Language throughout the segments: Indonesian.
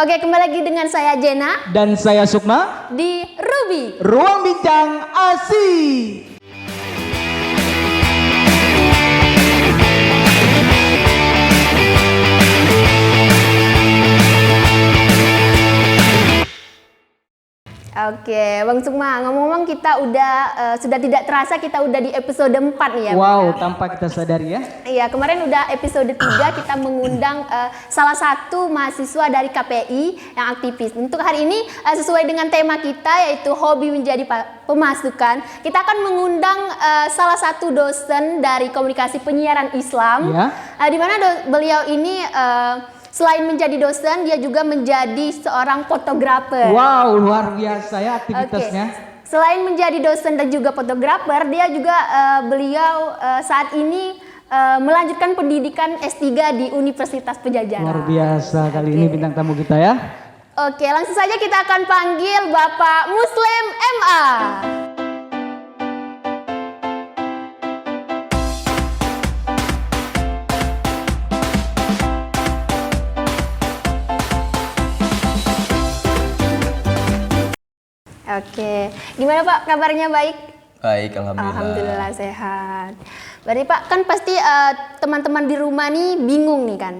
Oke, kembali lagi dengan saya Jena Dan saya Sukma di Ruby. Ruang Bincang ASI. Oke, Bang Sukma, ngomong-ngomong kita sudah tidak terasa kita udah di episode 4 nih ya. Wow, Bang, ya? tanpa kita sadari ya. Iya, kemarin udah episode 3 kita mengundang salah satu mahasiswa dari KPI yang aktivis. Untuk hari ini sesuai dengan tema kita yaitu hobi menjadi pemasukan, kita akan mengundang salah satu dosen dari komunikasi penyiaran Islam. Ya. Di mana beliau ini selain menjadi dosen, dia juga menjadi seorang fotografer. Wow, luar biasa ya aktivitasnya. Oke. Selain menjadi dosen dan juga fotografer, dia juga beliau saat ini melanjutkan pendidikan S3 di Universitas Padjadjaran. Luar biasa kali ini bintang tamu kita ya. Oke, langsung saja kita akan panggil Bapak Muslim MA. Oke, gimana Pak kabarnya, baik? Baik, alhamdulillah. Alhamdulillah sehat. Berarti Pak kan pasti teman-teman di rumah nih bingung nih kan.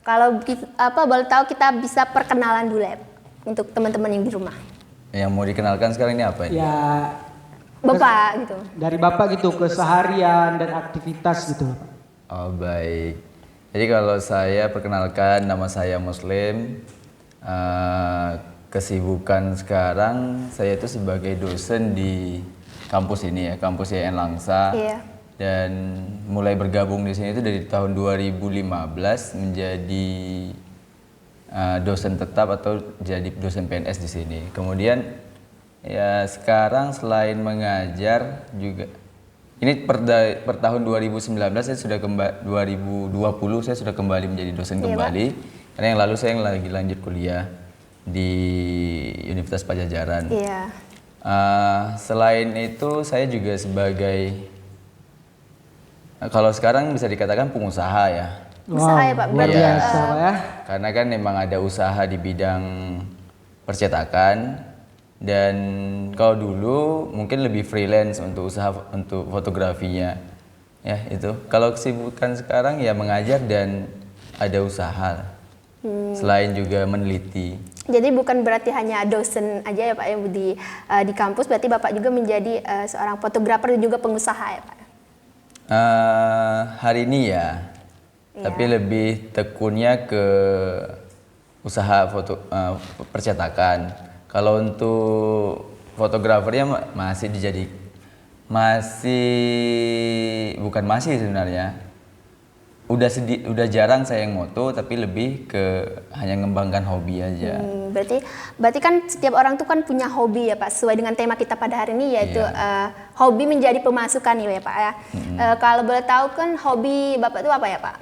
Kalau boleh tahu kita bisa perkenalan dulu ya untuk teman-teman yang di rumah. Yang mau dikenalkan sekarang ini apa ini? Ya, Bapak gitu. dari Bapak gitu keseharian dan aktivitas gitu. Oh, baik. Jadi kalau saya perkenalkan, nama saya Muslim. Kesibukan sekarang saya itu sebagai dosen di kampus ini ya, kampus IAIN Langsa. Iya. Dan mulai bergabung di sini itu dari tahun 2015 menjadi dosen tetap atau jadi dosen PNS di sini. Kemudian ya sekarang selain mengajar juga ini per tahun 2019 saya sudah 2020 saya sudah kembali menjadi dosen Iya, kembali. Karena yang lalu saya lagi lanjut kuliah di Universitas Padjadjaran. Iya. Selain itu saya juga sebagai kalau sekarang bisa dikatakan pengusaha ya. Usaha ya Pak. Luar Berarti, biasa Pak ya. Karena kan memang ada usaha di bidang percetakan dan kalau dulu mungkin lebih freelance untuk usaha untuk fotografinya. Ya, itu. Kalau kesibukan sekarang ya mengajar dan ada usaha. Selain juga meneliti. Jadi bukan berarti hanya dosen aja ya Pak ya di kampus, berarti Bapak juga menjadi seorang fotografer dan juga pengusaha ya Pak. Hari ini ya, tapi lebih tekunnya ke usaha percetakan. Kalau untuk fotografernya masih sebenarnya. Udah jarang saya yang moto, tapi lebih ke hanya ngembangkan hobi aja. Berarti kan setiap orang tuh kan punya hobi ya Pak, sesuai dengan tema kita pada hari ini yaitu hobi menjadi pemasukan ya Pak ya. Kalau boleh tahu kan hobi Bapak itu apa ya Pak?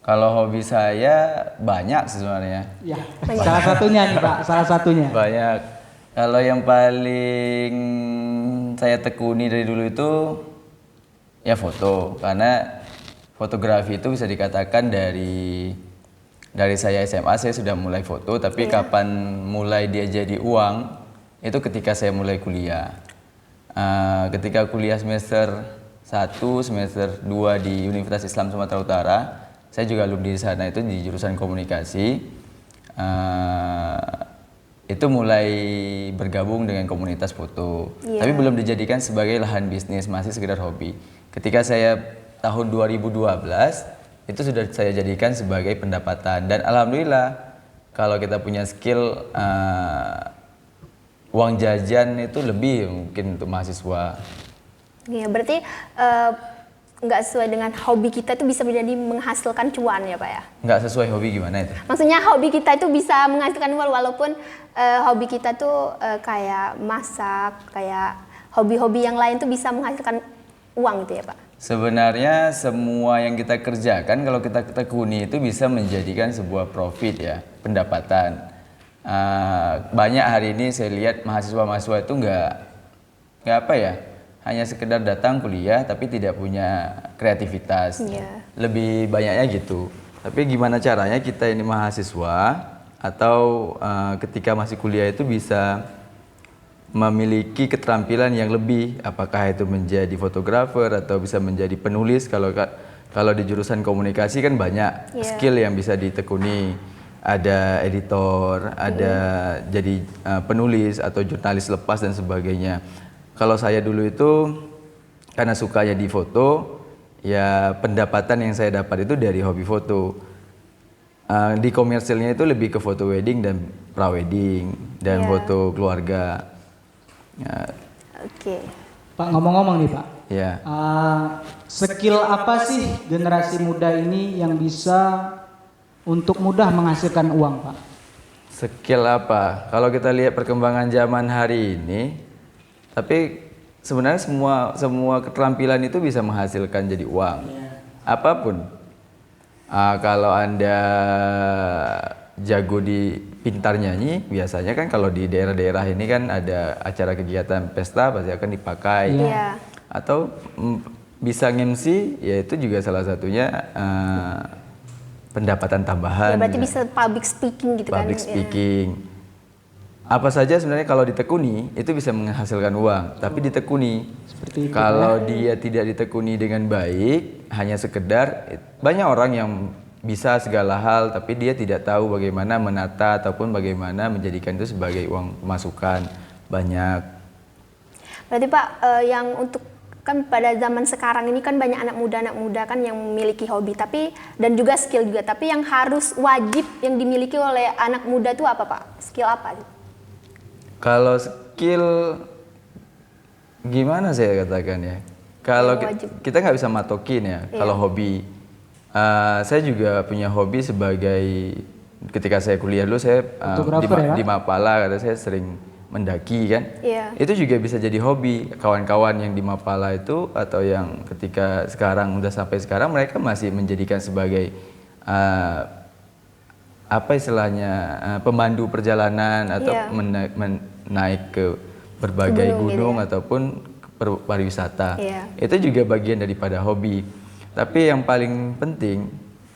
Kalau hobi saya banyak sebenarnya. Ya, salah satunya nih Pak, salah satunya. Banyak. Kalau yang paling saya tekuni dari dulu itu ya foto, karena fotografi itu bisa dikatakan dari saya SMA saya sudah mulai foto, tapi kapan mulai dia jadi uang itu ketika saya mulai kuliah. Ketika kuliah semester 1, semester 2 di Universitas Islam Sumatera Utara, saya juga alumni di sana itu di jurusan komunikasi. Itu mulai bergabung dengan komunitas foto, tapi belum dijadikan sebagai lahan bisnis, masih sekedar hobi. Ketika saya tahun 2012 itu sudah saya jadikan sebagai pendapatan dan alhamdulillah kalau kita punya skill uang jajan itu lebih mungkin untuk mahasiswa. Ya, berarti nggak sesuai dengan hobi kita itu bisa menjadi menghasilkan cuan ya Pak ya? Nggak sesuai hobi gimana itu? Maksudnya hobi kita itu bisa menghasilkan uang walaupun hobi kita tuh kayak masak, kayak hobi-hobi yang lain tuh bisa menghasilkan uang gitu ya Pak? Sebenarnya semua yang kita kerjakan kalau kita tekuni itu bisa menjadikan sebuah profit ya, pendapatan. Banyak hari ini saya lihat mahasiswa-mahasiswa itu nggak apa ya, hanya sekedar datang kuliah tapi tidak punya kreativitas. Lebih banyaknya gitu. Tapi gimana caranya kita ini mahasiswa atau ketika masih kuliah itu bisa memiliki keterampilan yang lebih, apakah itu menjadi fotografer atau bisa menjadi penulis. Kalau di jurusan komunikasi kan banyak skill yang bisa ditekuni, ada editor, ada jadi penulis atau jurnalis lepas dan sebagainya. Kalau saya dulu itu karena sukanya di foto, ya pendapatan yang saya dapat itu dari hobi foto. Di komersilnya itu lebih ke foto wedding dan prawedding dan foto keluarga. Oke. Pak, ngomong-ngomong nih Pak, Ya. skill apa sih generasi muda ini yang bisa untuk mudah menghasilkan uang Pak? Skill apa? Kalau kita lihat perkembangan zaman hari ini, tapi sebenarnya semua keterampilan itu bisa menghasilkan jadi uang. Apapun. Kalau Anda jago di pintar nyanyi, biasanya kan kalau di daerah-daerah ini kan ada acara kegiatan pesta pasti akan dipakai. Atau bisa nge-MC, ya itu juga salah satunya pendapatan tambahan. Ya, berarti bisa public speaking gitu kan? Public speaking. Apa saja sebenarnya kalau ditekuni itu bisa menghasilkan uang, tapi ditekuni. Seperti itu, kalau dia tidak ditekuni dengan baik, hanya sekedar, banyak orang yang bisa segala hal tapi dia tidak tahu bagaimana menata ataupun bagaimana menjadikan itu sebagai uang pemasukan. Banyak. Berarti Pak, yang untuk kan pada zaman sekarang ini kan banyak anak muda kan yang memiliki hobi dan juga skill juga, tapi yang harus wajib yang dimiliki oleh anak muda itu apa Pak? Skill apa? Kalau skill gimana saya katakan ya? Kalau kita nggak bisa matokin ya. Kalau hobi, saya juga punya hobi sebagai ketika saya kuliah dulu saya di Mapala, karena saya sering mendaki kan. Itu juga bisa jadi hobi. Kawan-kawan yang di Mapala itu atau yang ketika sekarang udah sampai sekarang mereka masih menjadikan sebagai apa istilahnya pemandu perjalanan atau naik ke berbagai gunung ataupun pariwisata. Itu juga bagian daripada hobi. Tapi yang paling penting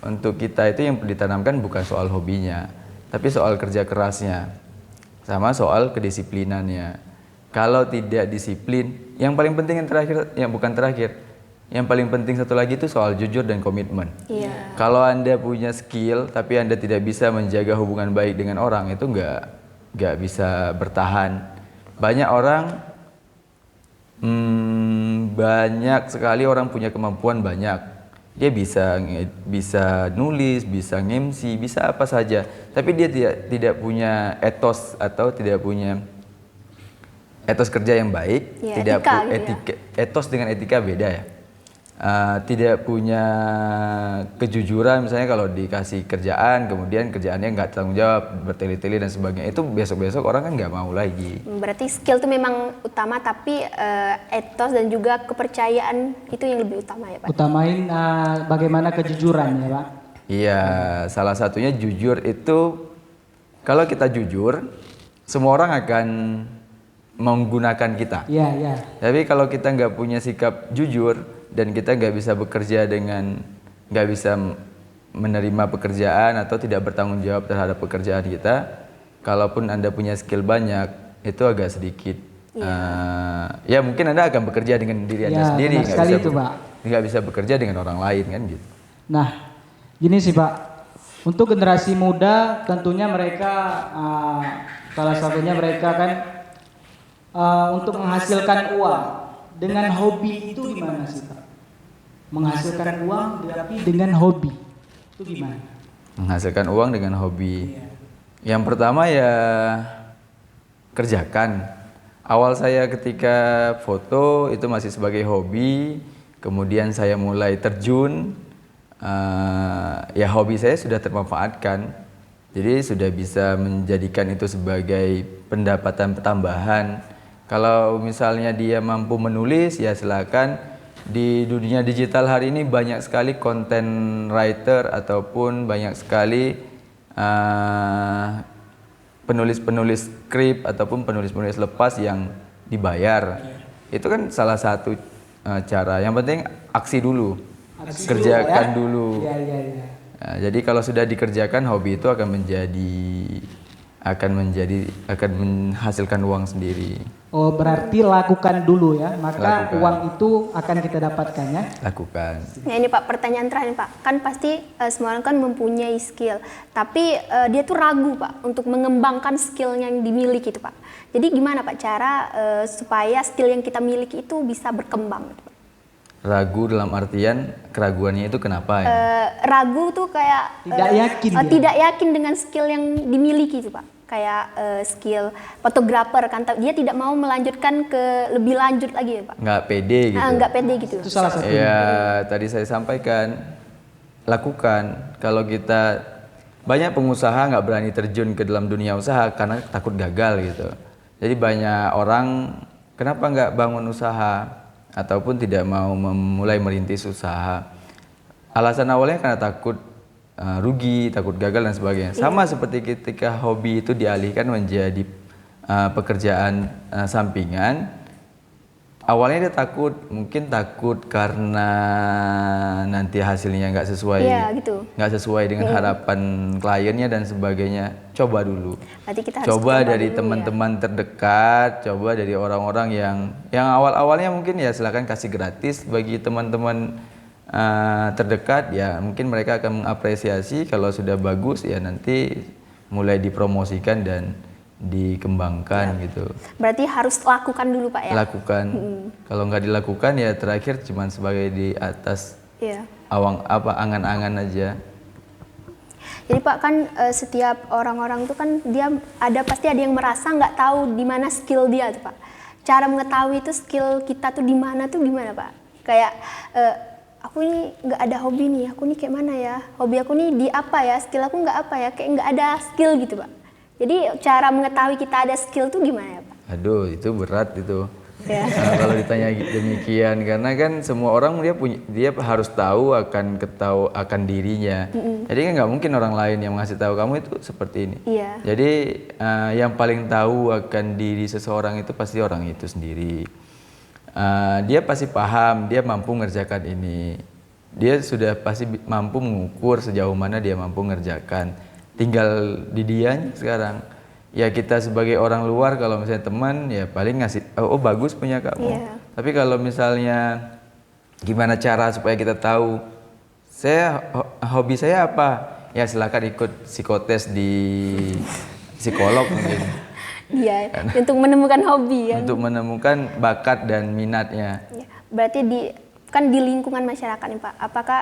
untuk kita itu yang ditanamkan bukan soal hobinya, tapi soal kerja kerasnya sama soal kedisiplinannya. Kalau tidak disiplin, yang paling penting yang terakhir, yang bukan terakhir, yang paling penting satu lagi itu soal jujur dan komitmen. Kalau Anda punya skill tapi Anda tidak bisa menjaga hubungan baik dengan orang, itu nggak bisa bertahan. Banyak orang, banyak sekali orang punya kemampuan banyak. Dia bisa nulis, bisa nge-MC, bisa apa saja. Tapi dia tidak punya etos atau tidak punya etos kerja yang baik. Etos dengan etika beda ya. Tidak punya kejujuran, misalnya kalau dikasih kerjaan kemudian kerjaannya nggak tanggung jawab, bertele-tele dan sebagainya, itu besok-besok orang kan nggak mau lagi. Berarti skill itu memang utama, tapi etos dan juga kepercayaan itu yang lebih utama ya Pak? Utamain bagaimana kejujuran ya Pak? Iya, salah satunya jujur itu, kalau kita jujur semua orang akan menggunakan kita. Iya. Tapi kalau kita nggak punya sikap jujur dan kita nggak bisa bekerja nggak bisa menerima pekerjaan atau tidak bertanggung jawab terhadap pekerjaan kita, kalaupun Anda punya skill banyak, itu agak sedikit. Ya mungkin Anda akan bekerja dengan diri Anda sendiri, nggak bisa bekerja dengan orang lain kan gitu. Nah, gini sih Pak, untuk generasi muda tentunya mereka salah satunya mereka kan untuk menghasilkan uang dengan hobi itu gimana sih Pak? Menghasilkan uang tapi dengan hobi itu gimana? Menghasilkan uang dengan hobi. Yang pertama ya kerjakan. Awal saya ketika foto itu masih sebagai hobi, kemudian saya mulai terjun, ya hobi saya sudah termanfaatkan. Jadi sudah bisa menjadikan itu sebagai pendapatan tambahan. Kalau misalnya dia mampu menulis, ya silakan. Di dunia digital hari ini banyak sekali content writer ataupun banyak sekali penulis-penulis skrip ataupun penulis-penulis lepas yang dibayar. Itu kan salah satu cara. Yang penting aksi dulu, kerjakan dulu. Nah, jadi kalau sudah dikerjakan, hobi itu akan menghasilkan uang sendiri. Oh, berarti lakukan dulu ya, maka Lakukan. uang itu akan kita dapatkan ya. Lakukan. Nah ini Pak, pertanyaan terakhir Pak, kan pasti semua orang kan mempunyai skill, tapi dia tuh ragu Pak untuk mengembangkan skill yang dimiliki itu Pak. Jadi gimana Pak cara supaya skill yang kita miliki itu bisa berkembang gitu, Pak? Ragu dalam artian keraguannya itu kenapa ya? Ragu tuh kayak Tidak yakin dia. tidak yakin dengan skill yang dimiliki itu Pak. Kayak skill fotografer kan, dia tidak mau melanjutkan ke lebih lanjut lagi ya Pak. Nggak pede gitu. Nggak pede gitu. Itu salah satu. Ya tadi saya sampaikan, lakukan. Kalau kita banyak pengusaha nggak berani terjun ke dalam dunia usaha karena takut gagal gitu. Jadi banyak orang kenapa nggak bangun usaha ataupun tidak mau memulai merintis usaha. Alasan awalnya karena takut rugi, takut gagal dan sebagainya. Sama seperti ketika hobi itu dialihkan menjadi pekerjaan sampingan. Awalnya dia mungkin takut karena nanti hasilnya nggak sesuai, gitu. nggak sesuai dengan harapan kliennya dan sebagainya. Coba dulu. Berarti kita harus Coba coba dari dulu, teman-teman terdekat, coba dari orang-orang yang awal-awalnya mungkin ya silakan kasih gratis bagi teman-teman terdekat, ya mungkin mereka akan mengapresiasi. Kalau sudah bagus ya nanti mulai dipromosikan dan dikembangkan gitu. Berarti harus lakukan dulu Pak ya. Lakukan. Kalau nggak dilakukan ya terakhir cuman sebagai di atas Iya. angan-angan aja. Jadi Pak kan setiap orang-orang tuh kan dia pasti ada yang merasa nggak tahu di mana skill dia tuh Pak. Cara mengetahui itu skill kita tuh di mana tuh gimana Pak? Kayak aku ini nggak ada hobi nih, aku nih kayak mana ya? Hobi aku nih di apa ya? Skill aku nggak apa ya? Kayak nggak ada skill gitu Pak. Jadi cara mengetahui kita ada skill tuh gimana ya Pak? Aduh, itu berat itu. Ya. Kalau ditanya demikian, karena kan semua orang dia harus tahu akan dirinya. Jadi kan nggak mungkin orang lain yang ngasih tahu kamu itu seperti ini. Iya. Jadi yang paling tahu akan diri seseorang itu pasti orang itu sendiri. Dia pasti paham, dia mampu mengerjakan ini. Dia sudah pasti mampu mengukur sejauh mana dia mampu mengerjakan. Tinggal di dianya sekarang. Ya kita sebagai orang luar kalau misalnya teman ya paling ngasih oh bagus punya kamu. Iya. Tapi kalau misalnya gimana cara supaya kita tahu hobi saya apa? Ya silakan ikut psikotes di psikolog mungkin. Iya. Untuk menemukan hobi ya. Untuk menemukan bakat dan minatnya. Ya, berarti di lingkungan masyarakat nih Pak, apakah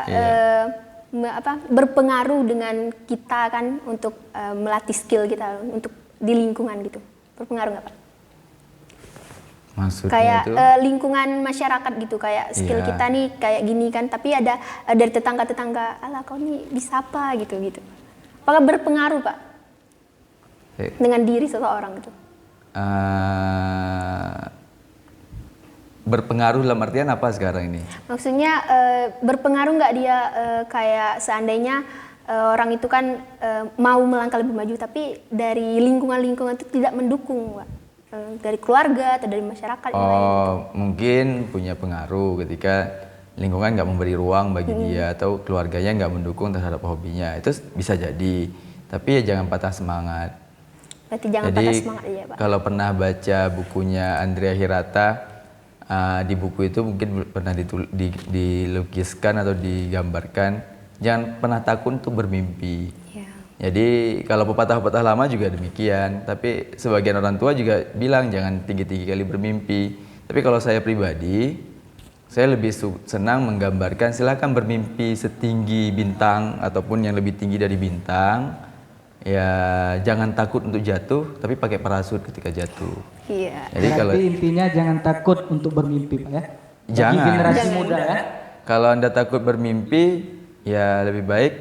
berpengaruh dengan kita kan untuk melatih skill kita untuk di lingkungan gitu, berpengaruh nggak Pak? Maksudnya Kayak itu lingkungan masyarakat gitu, kayak skill Iya. kita nih kayak gini kan, tapi ada dari tetangga-tetangga, alah kau nih bisa apa gitu. Apakah berpengaruh Pak dengan diri seseorang gitu? berpengaruh dalam artian apa sekarang ini? Maksudnya berpengaruh nggak dia kayak seandainya orang itu kan mau melangkah lebih maju, tapi dari lingkungan itu tidak mendukung, Pak. Dari keluarga atau dari masyarakat yang lain. Mungkin punya pengaruh ketika lingkungan nggak memberi ruang bagi dia atau keluarganya nggak mendukung terhadap hobinya. Itu bisa jadi, tapi ya jangan patah semangat. Berarti jangan patah semangat aja, Pak. Kalau pernah baca bukunya Andrea Hirata, di buku itu mungkin pernah dilukiskan atau digambarkan, jangan pernah takut untuk bermimpi. Ya. Jadi kalau pepatah-pepatah lama juga demikian, tapi sebagian orang tua juga bilang jangan tinggi-tinggi kali bermimpi. Tapi kalau saya pribadi, saya lebih senang menggambarkan silakan bermimpi setinggi bintang ataupun yang lebih tinggi dari bintang. Ya jangan takut untuk jatuh, tapi pakai parasut ketika jatuh. Iya. Jadi kalau intinya jangan takut untuk bermimpi Pak ya. Bagi Jangan. generasi muda ya. Kalau Anda takut bermimpi, ya lebih baik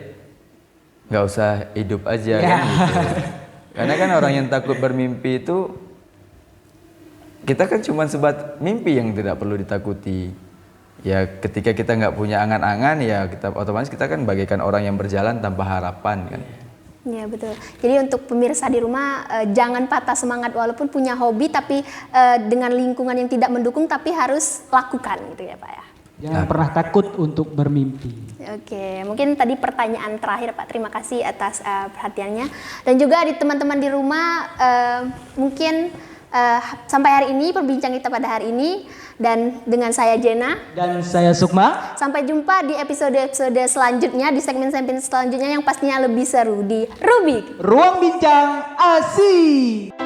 nggak usah hidup aja kan gitu. Karena kan orang yang takut bermimpi itu, kita kan cuma sebat mimpi yang tidak perlu ditakuti. Ya ketika kita nggak punya angan-angan, ya kita otomatis kita kan bagaikan orang yang berjalan tanpa harapan kan. Ya betul. Jadi untuk pemirsa di rumah jangan patah semangat walaupun punya hobi, tapi dengan lingkungan yang tidak mendukung, tapi harus lakukan gitu ya Pak ya. Jangan pernah takut untuk bermimpi. Oke, mungkin tadi pertanyaan terakhir Pak. Terima kasih atas perhatiannya. Dan juga di teman-teman di rumah, mungkin sampai hari ini perbincangan kita pada hari ini, dan dengan saya Jena Dan saya Sukma. sampai jumpa di episode-episode selanjutnya, di segmen-segmen selanjutnya yang pastinya lebih seru di Rubik. Ruang Bincang Asik.